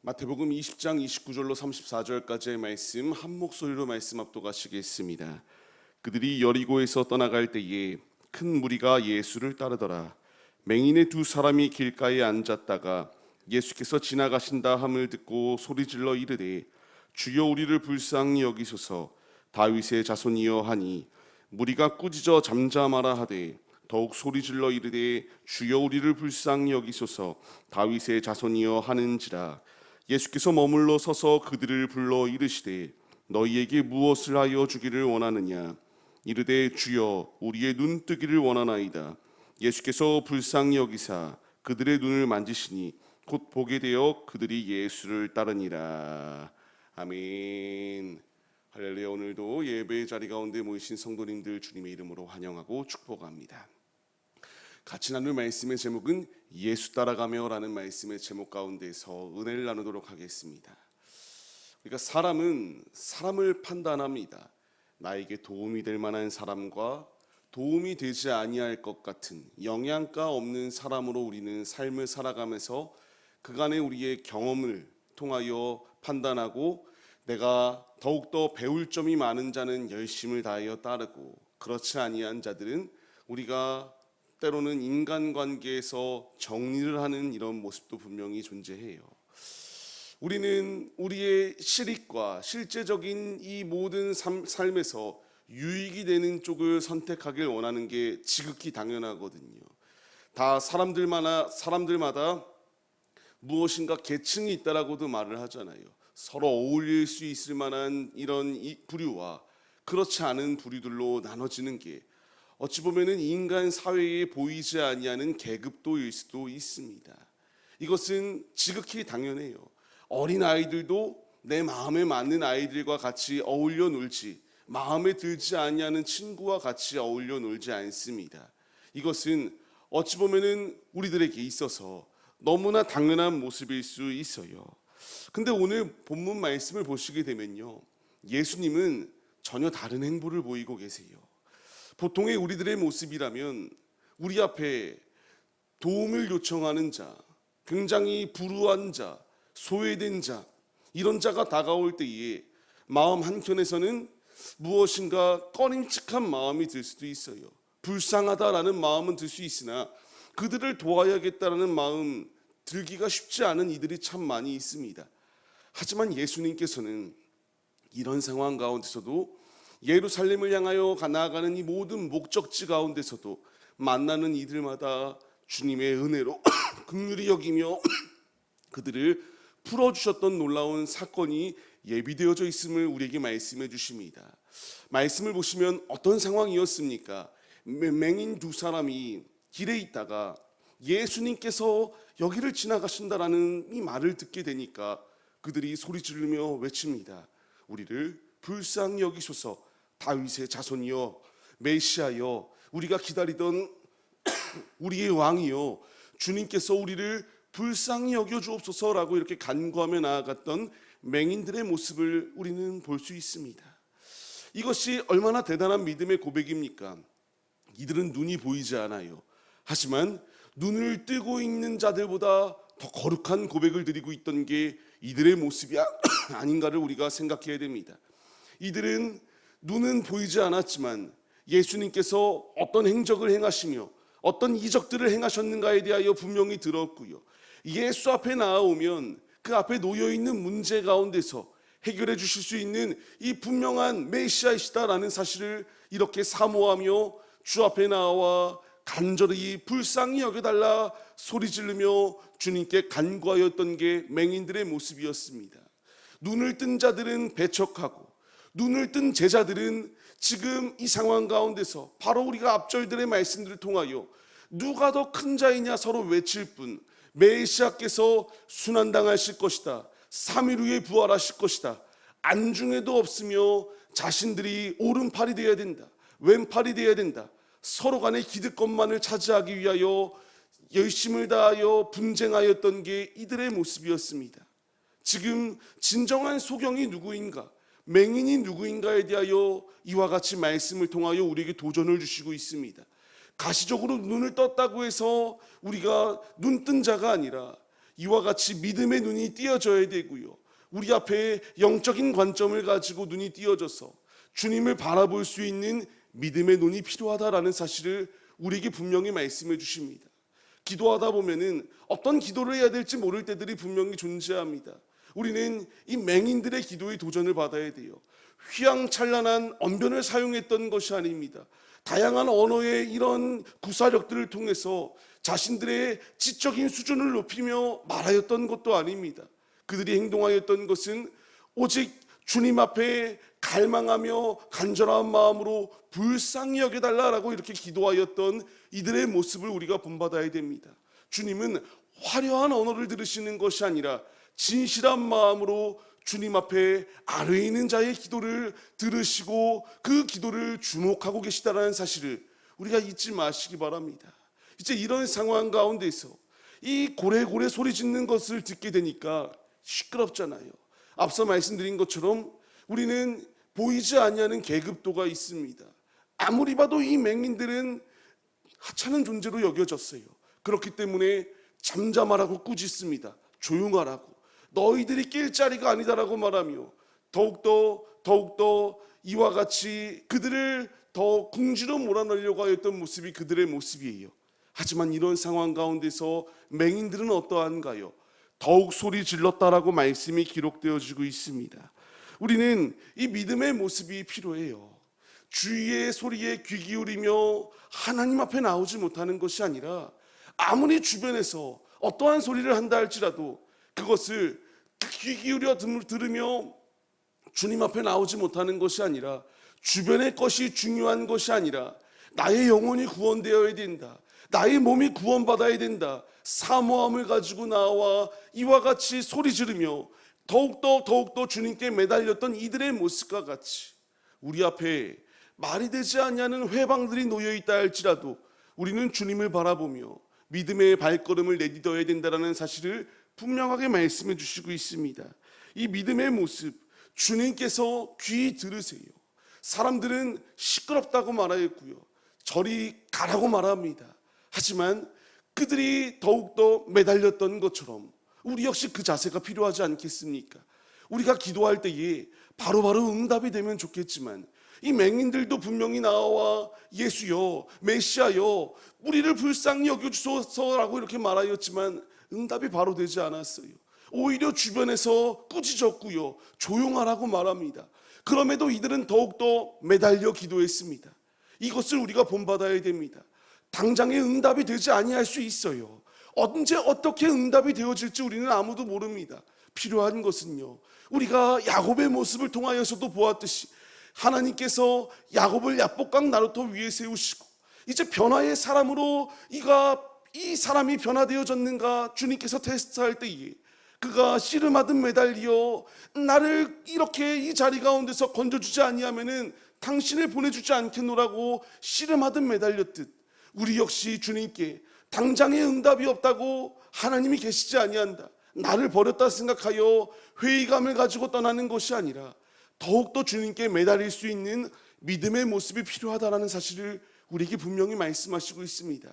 마태복음 20장 29절로 34절까지의 말씀 한 목소리로 말씀 압도하시겠습니다. 그들이 여리고에서 떠나갈 때에 큰 무리가 예수를 따르더라. 맹인의 두 사람이 길가에 앉았다가 예수께서 지나가신다 함을 듣고 소리질러 이르되 주여 우리를 불쌍히 여기소서. 다윗의 자손이여 하니 무리가 꾸짖어 잠잠하라 하되 더욱 소리질러 이르되 주여 우리를 불쌍히 여기소서. 다윗의 자손이여 하는지라. 예수께서 머물러 서서 그들을 불러 이르시되 너희에게 무엇을 하여 주기를 원하느냐. 이르되 주여 우리의 눈 뜨기를 원하나이다. 예수께서 불쌍히 여기사 그들의 눈을 만지시니 곧 보게 되어 그들이 예수를 따르니라. 아멘. 할렐루야. 오늘도 예배의 자리 가운데 모이신 성도님들 주님의 이름으로 환영하고 축복합니다. 같이 나눌 말씀의 제목은 예수 따라가며 라는 말씀의 제목 가운데서 은혜를 나누도록 하겠습니다. 그러니까 사람은 사람을 판단합니다. 나에게 도움이 될 만한 사람과 도움이 되지 아니할 것 같은 영양가 없는 사람으로 우리는 삶을 살아가면서 그간의 우리의 경험을 통하여 판단하고 내가 더욱더 배울 점이 많은 자는 열심을 다하여 따르고 그렇지 아니한 자들은 우리가 때로는 인간관계에서 정리를 하는 이런 모습도 분명히 존재해요. 우리는 우리의 실익과 실제적인 이 모든 삶에서 유익이 되는 쪽을 선택하길 원하는 게 지극히 당연하거든요. 다 사람들마다 무엇인가 계층이 있다라고도 말을 하잖아요. 서로 어울릴 수 있을 만한 이런 부류와 그렇지 않은 부류들로 나눠지는 게 어찌 보면은 인간 사회에 보이지 아니하는 계급도일 수도 있습니다. 이것은 지극히 당연해요. 어린 아이들도 내 마음에 맞는 아이들과 같이 어울려 놀지 마음에 들지 아니하는 친구와 같이 어울려 놀지 않습니다. 이것은 어찌 보면은 우리들에게 있어서 너무나 당연한 모습일 수 있어요. 근데 오늘 본문 말씀을 보시게 되면요, 예수님은 전혀 다른 행보를 보이고 계세요. 보통의 우리들의 모습이라면 우리 앞에 도움을 요청하는 자, 굉장히 불우한 자, 소외된 자, 이런 자가 다가올 때에 마음 한켠에서는 무엇인가 꺼림칙한 마음이 들 수도 있어요. 불쌍하다라는 마음은 들 수 있으나 그들을 도와야겠다라는 마음 들기가 쉽지 않은 이들이 참 많이 있습니다. 하지만 예수님께서는 이런 상황 가운데서도 예루살렘을 향하여 나아가는 이 모든 목적지 가운데서도 만나는 이들마다 주님의 은혜로 긍휼히 여기며 그들을 풀어주셨던 놀라운 사건이 예비되어져 있음을 우리에게 말씀해 주십니다. 말씀을 보시면 어떤 상황이었습니까? 맹인 두 사람이 길에 있다가 예수님께서 여기를 지나가신다라는 이 말을 듣게 되니까 그들이 소리 지르며 외칩니다. 우리를 불쌍히 여기소서. 다윗의 자손이여, 메시아여, 우리가 기다리던 우리의 왕이여, 주님께서 우리를 불쌍히 여겨주옵소서라고 이렇게 간구하며 나아갔던 맹인들의 모습을 우리는 볼 수 있습니다. 이것이 얼마나 대단한 믿음의 고백입니까? 이들은 눈이 보이지 않아요. 하지만 눈을 뜨고 있는 자들보다 더 거룩한 고백을 드리고 있던 게 이들의 모습이 아닌가를 우리가 생각해야 됩니다. 이들은 눈은 보이지 않았지만 예수님께서 어떤 행적을 행하시며 어떤 이적들을 행하셨는가에 대하여 분명히 들었고요. 예수 앞에 나아오면 그 앞에 놓여있는 문제 가운데서 해결해 주실 수 있는 이 분명한 메시아이시다라는 사실을 이렇게 사모하며 주 앞에 나와 간절히 불쌍히 여겨달라 소리 지르며 주님께 간구하였던 게 맹인들의 모습이었습니다. 눈을 뜬 자들은 배척하고 눈을 뜬 제자들은 지금 이 상황 가운데서 바로 우리가 앞절들의 말씀들을 통하여 누가 더 큰 자이냐 서로 외칠 뿐 메시아께서 순환당하실 것이다, 3일 후에 부활하실 것이다, 안중에도 없으며 자신들이 오른팔이 되어야 된다, 왼팔이 되어야 된다, 서로 간의 기득권만을 차지하기 위하여 열심을 다하여 분쟁하였던 게 이들의 모습이었습니다. 지금 진정한 소경이 누구인가, 맹인이 누구인가에 대하여 이와 같이 말씀을 통하여 우리에게 도전을 주시고 있습니다. 가시적으로 눈을 떴다고 해서 우리가 눈뜬 자가 아니라 이와 같이 믿음의 눈이 띄어져야 되고요. 우리 앞에 영적인 관점을 가지고 눈이 띄어져서 주님을 바라볼 수 있는 믿음의 눈이 필요하다라는 사실을 우리에게 분명히 말씀해 주십니다. 기도하다 보면은 어떤 기도를 해야 될지 모를 때들이 분명히 존재합니다. 우리는 이 맹인들의 기도에 도전을 받아야 돼요. 휘황찬란한 언변을 사용했던 것이 아닙니다. 다양한 언어의 이런 구사력들을 통해서 자신들의 지적인 수준을 높이며 말하였던 것도 아닙니다. 그들이 행동하였던 것은 오직 주님 앞에 갈망하며 간절한 마음으로 불쌍히 여겨달라라고 이렇게 기도하였던 이들의 모습을 우리가 본받아야 됩니다. 주님은 화려한 언어를 들으시는 것이 아니라 진실한 마음으로 주님 앞에 아뢰 있는 자의 기도를 들으시고 그 기도를 주목하고 계시다는 사실을 우리가 잊지 마시기 바랍니다. 이제 이런 상황 가운데서 이 고래고래 소리 짓는 것을 듣게 되니까 시끄럽잖아요. 앞서 말씀드린 것처럼 우리는 보이지 아니하는 계급도가 있습니다. 아무리 봐도 이 맹인들은 하찮은 존재로 여겨졌어요. 그렇기 때문에 잠잠하라고 꾸짖습니다. 조용하라고. 너희들이 낄 자리가 아니다라고 말하며 더욱더 이와 같이 그들을 더 궁지로 몰아넣으려고 하였던 모습이 그들의 모습이에요. 하지만 이런 상황 가운데서 맹인들은 어떠한가요? 더욱 소리 질렀다라고 말씀이 기록되어지고 있습니다. 우리는 이 믿음의 모습이 필요해요. 주위의 소리에 귀 기울이며 하나님 앞에 나오지 못하는 것이 아니라 아무리 주변에서 어떠한 소리를 한다 할지라도 그것을 귀 기울여 들으며 주님 앞에 나오지 못하는 것이 아니라 주변의 것이 중요한 것이 아니라 나의 영혼이 구원되어야 된다. 나의 몸이 구원받아야 된다. 사모함을 가지고 나와 이와 같이 소리 지르며 더욱더 주님께 매달렸던 이들의 모습과 같이 우리 앞에 말이 되지 않냐는 회방들이 놓여있다 할지라도 우리는 주님을 바라보며 믿음의 발걸음을 내딛어야 된다는 사실을 분명하게 말씀해 주시고 있습니다. 이 믿음의 모습, 주님께서 귀 들으세요. 사람들은 시끄럽다고 말하였고요, 저리 가라고 말합니다. 하지만 그들이 더욱더 매달렸던 것처럼 우리 역시 그 자세가 필요하지 않겠습니까? 우리가 기도할 때에 바로바로 응답이 되면 좋겠지만 이 맹인들도 분명히 나와 예수여, 메시아여, 우리를 불쌍히 여겨주소서라고 이렇게 말하였지만 응답이 바로 되지 않았어요. 오히려 주변에서 꾸짖었고요, 조용하라고 말합니다. 그럼에도 이들은 더욱더 매달려 기도했습니다. 이것을 우리가 본받아야 됩니다. 당장에 응답이 되지 아니할 수 있어요. 언제 어떻게 응답이 되어질지 우리는 아무도 모릅니다. 필요한 것은요, 우리가 야곱의 모습을 통하여서도 보았듯이 하나님께서 야곱을 야복강 나루터 위에 세우시고 이제 변화의 사람으로 이 사람이 변화되어졌는가 주님께서 테스트할 때에 그가 씨름하듯 매달려 나를 이렇게 이 자리 가운데서 건져주지 아니하면은 당신을 보내주지 않겠노라고 씨름하듯 매달렸듯 우리 역시 주님께 당장의 응답이 없다고 하나님이 계시지 아니한다, 나를 버렸다 생각하여 회의감을 가지고 떠나는 것이 아니라 더욱더 주님께 매달릴 수 있는 믿음의 모습이 필요하다는 사실을 우리에게 분명히 말씀하시고 있습니다.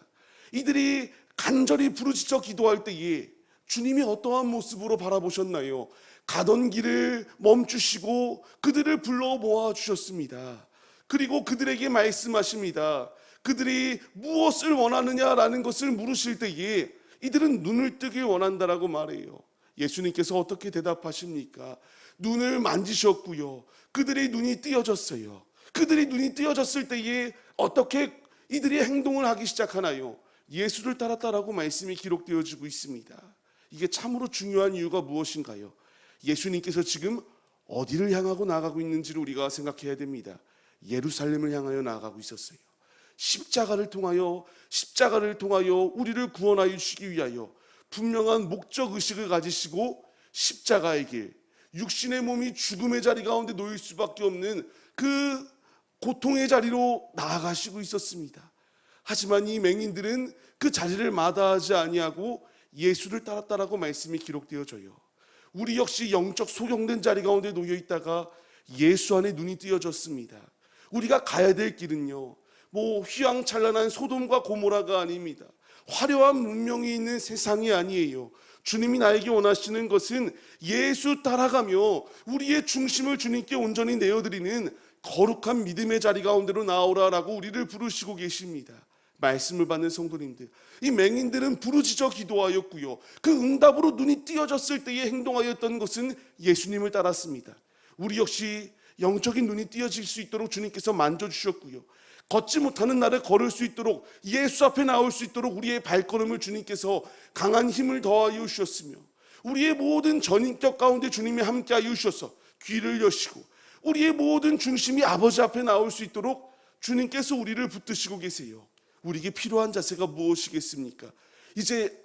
이들이 간절히 부르짖어 기도할 때에 주님이 어떠한 모습으로 바라보셨나요? 가던 길을 멈추시고 그들을 불러 모아주셨습니다. 그리고 그들에게 말씀하십니다. 그들이 무엇을 원하느냐라는 것을 물으실 때에 이들은 눈을 뜨길 원한다라고 말해요. 예수님께서 어떻게 대답하십니까? 눈을 만지셨고요, 그들의 눈이 띄어졌어요. 그들이 눈이 띄어졌을 때에 어떻게 이들이 행동을 하기 시작하나요? 예수를 따랐다라고 말씀이 기록되어지고 있습니다. 이게 참으로 중요한 이유가 무엇인가요? 예수님께서 지금 어디를 향하고 나아가고 있는지를 우리가 생각해야 됩니다. 예루살렘을 향하여 나아가고 있었어요. 십자가를 통하여 우리를 구원하여 주시기 위하여 분명한 목적의식을 가지시고 십자가의 길, 육신의 몸이 죽음의 자리 가운데 놓일 수밖에 없는 그 고통의 자리로 나아가시고 있었습니다. 하지만 이 맹인들은 그 자리를 마다하지 아니하고 예수를 따랐다라고 말씀이 기록되어져요. 우리 역시 영적 소경된 자리 가운데 놓여 있다가 예수 안에 눈이 띄어졌습니다. 우리가 가야 될 길은요, 휘황찬란한 소돔과 고모라가 아닙니다. 화려한 문명이 있는 세상이 아니에요. 주님이 나에게 원하시는 것은 예수 따라가며 우리의 중심을 주님께 온전히 내어드리는 거룩한 믿음의 자리 가운데로 나오라라고 우리를 부르시고 계십니다. 말씀을 받는 성도님들, 이 맹인들은 부르짖어 기도하였고요, 그 응답으로 눈이 띄어졌을 때에 행동하였던 것은 예수님을 따랐습니다. 우리 역시 영적인 눈이 띄어질 수 있도록 주님께서 만져주셨고요, 걷지 못하는 날에 걸을 수 있도록, 예수 앞에 나올 수 있도록 우리의 발걸음을 주님께서 강한 힘을 더하여 주셨으며, 우리의 모든 전인격 가운데 주님이 함께하여 주셔서 귀를 여시고 우리의 모든 중심이 아버지 앞에 나올 수 있도록 주님께서 우리를 붙드시고 계세요. 우리에게 필요한 자세가 무엇이겠습니까? 이제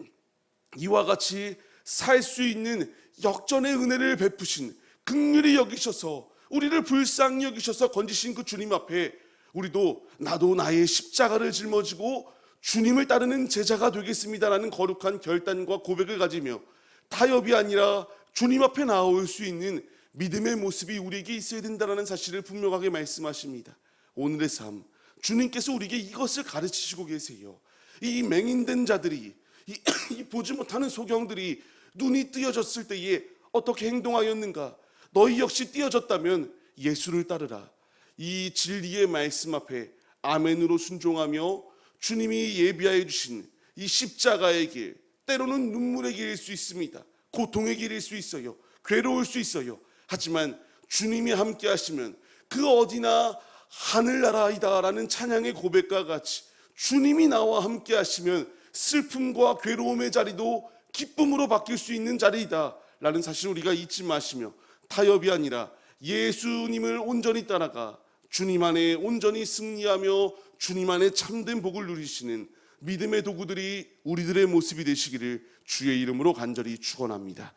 이와 같이 살 수 있는 역전의 은혜를 베푸신, 긍휼히 여기셔서 우리를 불쌍히 여기셔서 건지신 그 주님 앞에 우리도 나도 나의 십자가를 짊어지고 주님을 따르는 제자가 되겠습니다라는 거룩한 결단과 고백을 가지며 타협이 아니라 주님 앞에 나올 수 있는 믿음의 모습이 우리에게 있어야 된다는 사실을 분명하게 말씀하십니다. 오늘의 삶, 주님께서 우리에게 이것을 가르치시고 계세요. 이 맹인된 자들이, 이 보지 못하는 소경들이 눈이 뜨여졌을 때에 어떻게 행동하였는가? 너희 역시 뜨여졌다면 예수를 따르라. 이 진리의 말씀 앞에 아멘으로 순종하며 주님이 예비하여 주신 이 십자가의 길, 때로는 눈물의 길일 수 있습니다. 고통의 길일 수 있어요. 괴로울 수 있어요. 하지만 주님이 함께 하시면 그 어디나 하늘나라이다 라는 찬양의 고백과 같이 주님이 나와 함께 하시면 슬픔과 괴로움의 자리도 기쁨으로 바뀔 수 있는 자리이다 라는 사실을 우리가 잊지 마시며, 타협이 아니라 예수님을 온전히 따라가 주님 안에 온전히 승리하며 주님 안에 참된 복을 누리시는 믿음의 도구들이 우리들의 모습이 되시기를 주의 이름으로 간절히 축원합니다.